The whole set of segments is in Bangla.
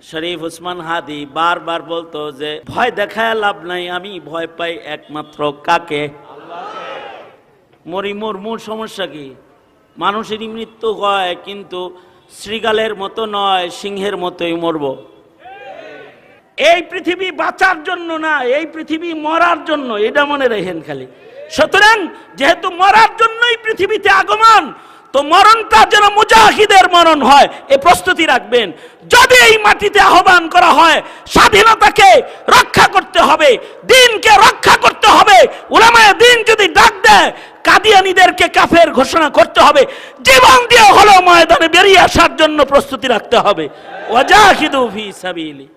শরীফ উসমান হাদি বারবার বলতো যে ভয় দেখায় লাভ নাই, আমি ভয় পাই একমাত্র কাকে? মরি মূল সমস্যা কি? মানুষেরই মৃত্যু হয়, কিন্তু শ্রীগালের মতো নয়, সিংহের মতোই মরব। এই পৃথিবী বাঁচার জন্য না, এই পৃথিবী মরার জন্য, এটা মনে রাখেন খালি। সুতরাং যেহেতু মরার জন্যই পৃথিবীতে আগমন, তো মরণটা যেন মুজাহিদের মরণ হয় এই প্রস্তুতি রাখবেন। যদি এই মাটিতে আহ্বান করা হয় স্বাধীনতাকে রক্ষা করতে হবে, দ্বীনকে রক্ষা করতে হবে, উলামায়ে দ্বীন যদি ডাক দেয় কাদিয়ানীদেরকে কাফের ঘোষণা করতে হবে, জীবন দিয়ে হলো ময়দানে বেরিয়ে আসার জন্য প্রস্তুতি রাখতে হবে। ওয়াজাহিদু ফি সাবিলি।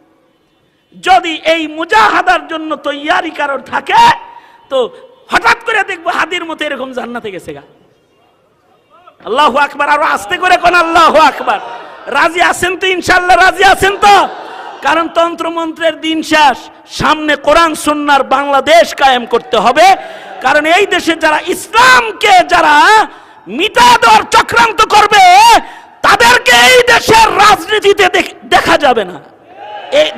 যদি এই মুজাহাদার জন্য তৈয়ারি কারোর থাকে, তো হঠাৎ করে দেখবো হাদির মতো এরকম জান্নাতে গেছে গা। আল্লাহু আকবার, আরো আস্তে করে কোন আল্লাহু আকবার। রাজি আছেন তো? ইনশাআল্লাহ রাজি আছেন তো? কারণ তন্ত্র মন্ত্রের দিন শেষ, সামনে কোরআন সুন্নাহর বাংলাদেশ কায়েম করতে হবে। কারণ এই দেশে যারা ইসলামকে যারা মিটা দেওয়ার চক্রান্ত করবে, তাদেরকে এই দেশের রাজনীতিতে দেখা যাবে না,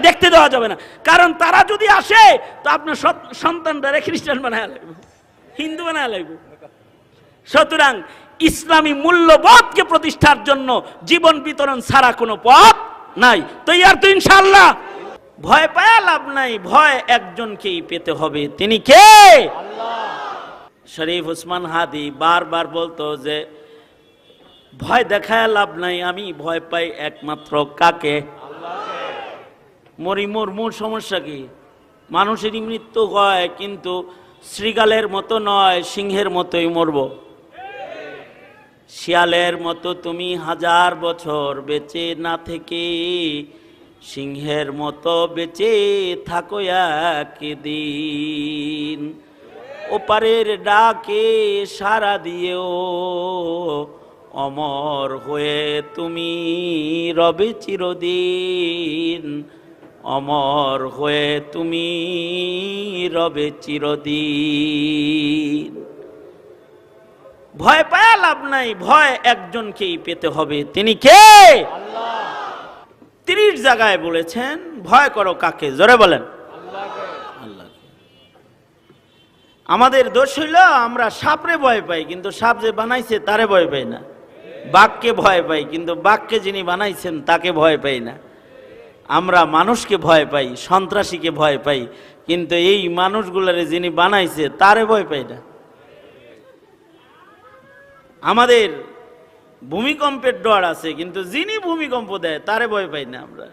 দেখতে দেওয়া যাবে না। কারণ তারা যদি আসে তো আপনার সন্তানরা খ্রিস্টান বানায় লাগবে, হিন্দু বানায় লাগবে। সুতরাং ইসলামী মূল্যবোধকে প্রতিষ্ঠার জন্য জীবন বিতরণ ছাড়া কোনো পথ নাই। তৈয়ার তো ইনশাআল্লাহ? ভয় পায়া লাভ নাই, ভয় একজনকেই পেতে হবে, তিনি কে? শরীফ উসমান হাদি বারবার বলতো যে ভয় দেখায় লাভ নাই, আমি ভয় পাই একমাত্র কাকে? মরি মূল সমস্যা কি? মানুষেরই মৃত্যু হয়, কিন্তু শ্রীগালের মতো নয়, সিংহের মতোই মরব। শিয়ালের মতো তুমি 1000 বছর বেঁচে না থেকে সিংহের মতো বেঁচে থাকো একদিন। ওপারের ডাকে সাড়া দিয়েও অমর হয়ে তুমি রবে চিরদিন, অমর হয়ে তুমি রবে চিরদিন। ভয় পায়া লাভ নাই, ভয় একজনকেই পেতে হবে, তিনি কে? 30 জায়গায় বলেছেন ভয় করো কাকে? জোরে বলেন আল্লাহকে। আমাদের দোষ হইল আমরা সাপরে ভয় পাই, কিন্তু সাপ যে বানাইছে তারে ভয় পাই না। বাঘকে ভয় পাই, কিন্তু বাঘকে যিনি বানাইছেন তাকে ভয় পাই না। আমরা মানুষকে ভয় পাই, সন্ত্রাসীকে ভয় পাই, কিন্তু এই মানুষগুলারে যিনি বানাইছে তারে ভয় পাই না। আমাদের ভূমিকম্পের ডর আছে, কিন্তু যিনি ভূমিকম্প দেয় তারে ভয় পাই না আমরা।